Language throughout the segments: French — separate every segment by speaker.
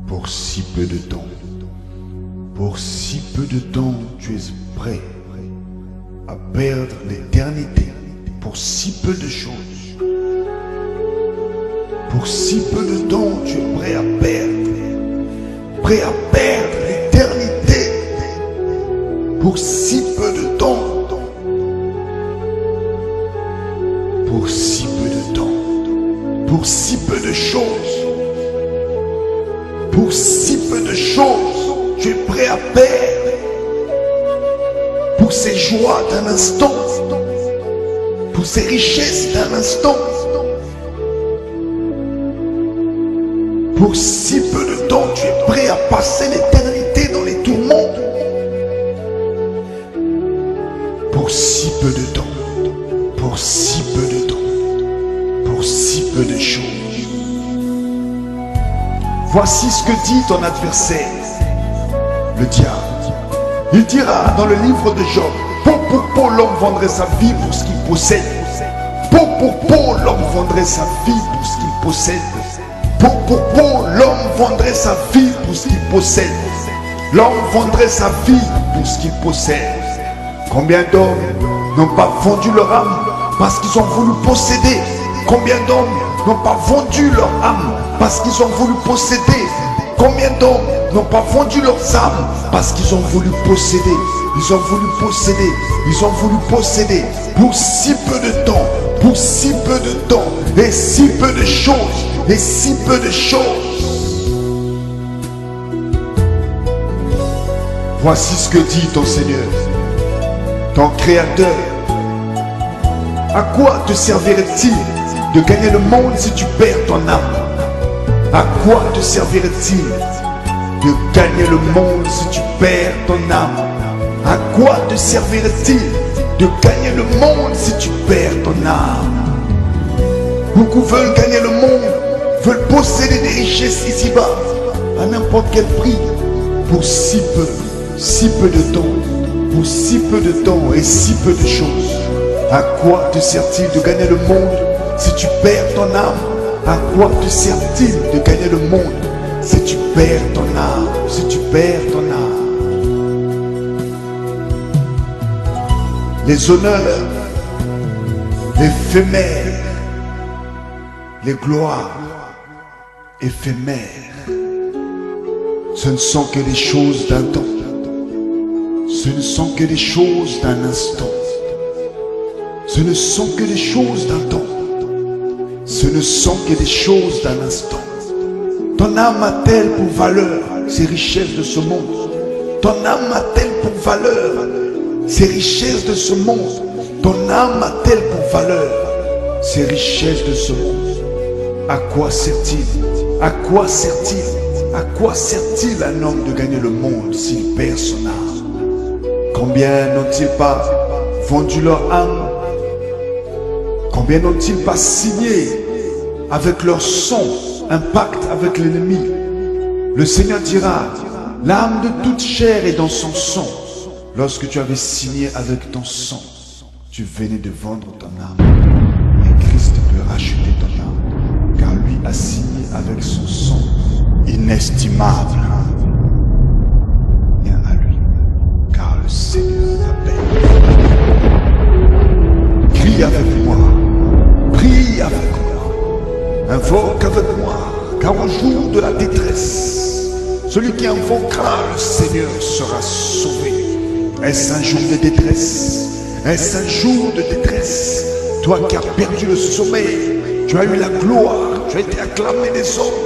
Speaker 1: pour si peu de temps. Pour si peu de temps, tu es prêt à perdre l'éternité pour si peu de choses. Pour si peu de temps, tu es prêt à perdre l'éternité pour si peu de temps. Pour si peu de temps, pour si peu de choses. Pour si peu de choses, tu es prêt à perdre. Pour ces joies d'un instant, pour ces richesses d'un instant. Pour si peu de temps, tu es prêt à passer l'éternité dans les tourments. Pour si peu de temps, pour si peu de temps, pour si peu de choses. Voici ce que dit ton adversaire, le diable. Il dira dans le livre de Job, peau pour peau, l'homme vendrait sa vie pour ce qu'il possède. Peau pour peau, l'homme vendrait sa vie pour ce qu'il possède. Peau pour peau, l'homme vendrait sa vie pour ce qu'il possède. L'homme vendrait sa vie pour ce qu'il possède. Combien d'hommes n'ont pas vendu leur âme parce qu'ils ont voulu posséder? Combien d'hommes n'ont pas vendu leur âme parce qu'ils ont voulu posséder? Combien d'hommes n'ont pas vendu leurs âmes parce qu'ils ont voulu posséder? Ils ont voulu posséder, ils ont voulu posséder pour si peu de temps, pour si peu de temps, et si peu de choses, et si peu de choses. Voici ce que dit ton Seigneur, ton Créateur. À quoi te servirait-il de gagner le monde si tu perds ton âme? À quoi te servirait-il de gagner le monde si tu perds ton âme? À quoi te servirait-il de gagner le monde si tu perds ton âme? Beaucoup veulent gagner le monde, veulent posséder des richesses ici-bas, à n'importe quel prix, pour si peu de temps, pour si peu de temps et si peu de choses. À quoi te sert-il de gagner le monde si tu perds ton âme? À quoi te sert-il de gagner le monde si tu perds ton âme? Si tu perds ton âme. Les honneurs éphémères, les gloires éphémères, ce ne sont que des choses d'un temps. Ce ne sont que des choses d'un instant. Ce ne sont que des choses d'un temps. Ce ne sont que des choses d'un instant. Ton âme a-t-elle pour valeur ces richesses de ce monde? Ton âme a-t-elle pour valeur ces richesses de ce monde? Ton âme a-t-elle pour valeur ces richesses de ce monde? À quoi sert-il? À quoi sert-il? À quoi sert-il un homme de gagner le monde s'il perd son âme? Combien n'ont-ils pas vendu leur âme? Combien n'ont-ils pas signé avec leur sang un pacte avec l'ennemi? Le Seigneur dira, l'âme de toute chair est dans son sang. Lorsque tu avais signé avec ton sang, tu venais de vendre ton âme. Et Christ peut racheter ton âme, car lui a signé avec son sang inestimable. Viens à lui, car le Seigneur t'appelle. Crie avec moi. Prie avec moi, invoque avec moi, car au jour de la détresse, celui qui invoquera le Seigneur sera sauvé. Est-ce un jour de détresse? Est-ce un jour de détresse? Toi qui as perdu le sommeil, tu as eu la gloire, tu as été acclamé des hommes,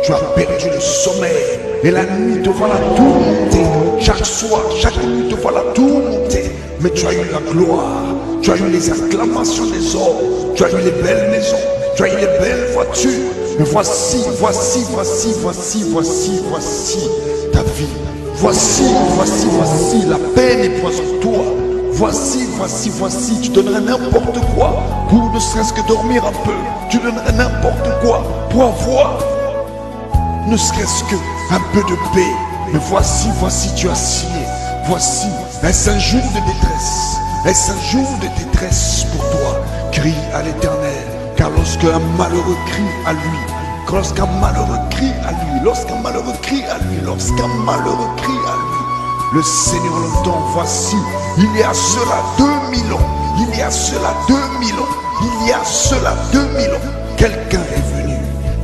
Speaker 1: tu as perdu le sommeil, et la nuit te voilà tourmentée. Chaque soir, chaque nuit te voilà tourmentée, mais tu as eu la gloire. Tu as eu les acclamations des hommes, tu as eu les belles maisons, tu as eu les belles voitures. Mais voici ta vie. Voici la peine est poison toi. Voici, tu donnerais n'importe quoi pour ne serait-ce que dormir un peu. Tu donnerais n'importe quoi pour avoir ne serait-ce qu'un peu de paix. Mais voici, tu as signé. Voici, est-ce un jour de détresse? Est-ce un jour de détresse pour toi? Crie à l'Éternel, car lorsqu'un malheureux crie à lui, lorsqu'un malheureux crie à lui, lorsqu'un malheureux crie à lui, lorsqu'un malheureux crie à lui, le Seigneur l'entend. Voici, il y a cela 2000 ans, il y a cela 2000 ans, il y a cela 2000 ans, quelqu'un est venu,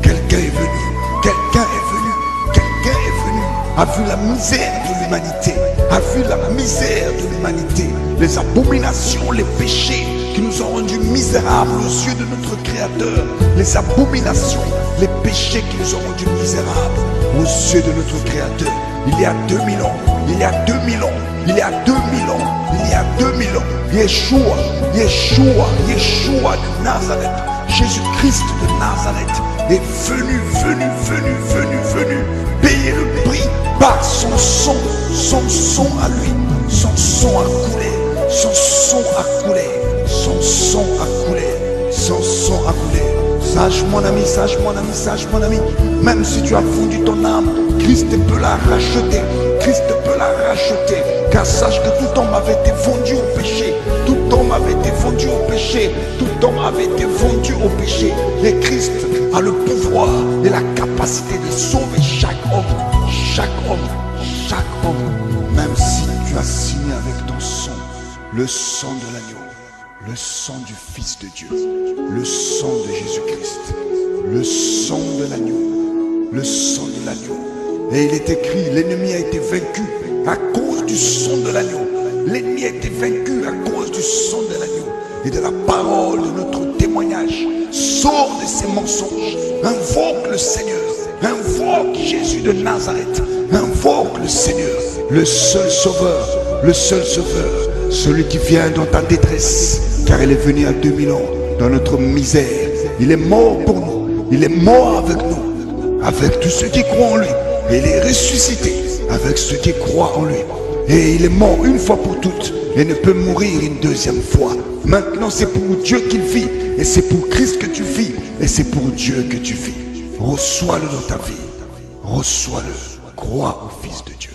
Speaker 1: quelqu'un est venu, quelqu'un est venu, quelqu'un est venu, a vu la misère de l'humanité, a vu la misère de l'humanité, les abominations, les péchés qui nous ont rendus misérables aux yeux de notre Créateur, les abominations, les péchés qui nous ont rendus misérables aux yeux de notre Créateur. Il y a 2000 ans, il y a 2000 ans, il y a 2000 ans, il y a 2000 ans, Yeshua, Yeshua, Yeshua de Nazareth, Jésus-Christ de Nazareth est venu, venu, venu, venu, venu payer le prix par son sang à lui, son sang a coulé, son sang a coulé, son sang a coulé, son sang a coulé. Sache mon ami, sache mon ami, sache mon ami, même si tu as vendu ton âme, Christ peut la racheter, Christ peut la racheter, car sache que tout homme avait été vendu au péché, tout homme avait été vendu au péché, tout homme avait été vendu au péché, et Christ a le pouvoir et la capacité de sauver chaque homme, chaque homme, chaque homme, même si tu as signé avec ton sang, le sang de l'agneau, le sang du Fils de Dieu, le sang de Jésus-Christ, le sang de l'agneau, le sang de l'agneau. Et il est écrit, l'ennemi a été vaincu à cause du sang de l'agneau. L'ennemi a été vaincu à cause du sang de l'agneau et de la parole de notre témoignage. Sors de ces mensonges, invoque le Seigneur, invoque Jésus de Nazareth, invoque le Seigneur, le seul sauveur, celui qui vient dans ta détresse, car il est venu à 2000 ans dans notre misère. Il est mort pour nous, il est mort avec nous, avec tous ceux qui croient en lui. Et il est ressuscité avec ceux qui croient en lui. Et il est mort une fois pour toutes et ne peut mourir une deuxième fois. Maintenant c'est pour Dieu qu'il vit, et c'est pour Christ que tu vis, et c'est pour Dieu que tu vis. Reçois-le dans ta vie, reçois-le, crois au Fils de Dieu.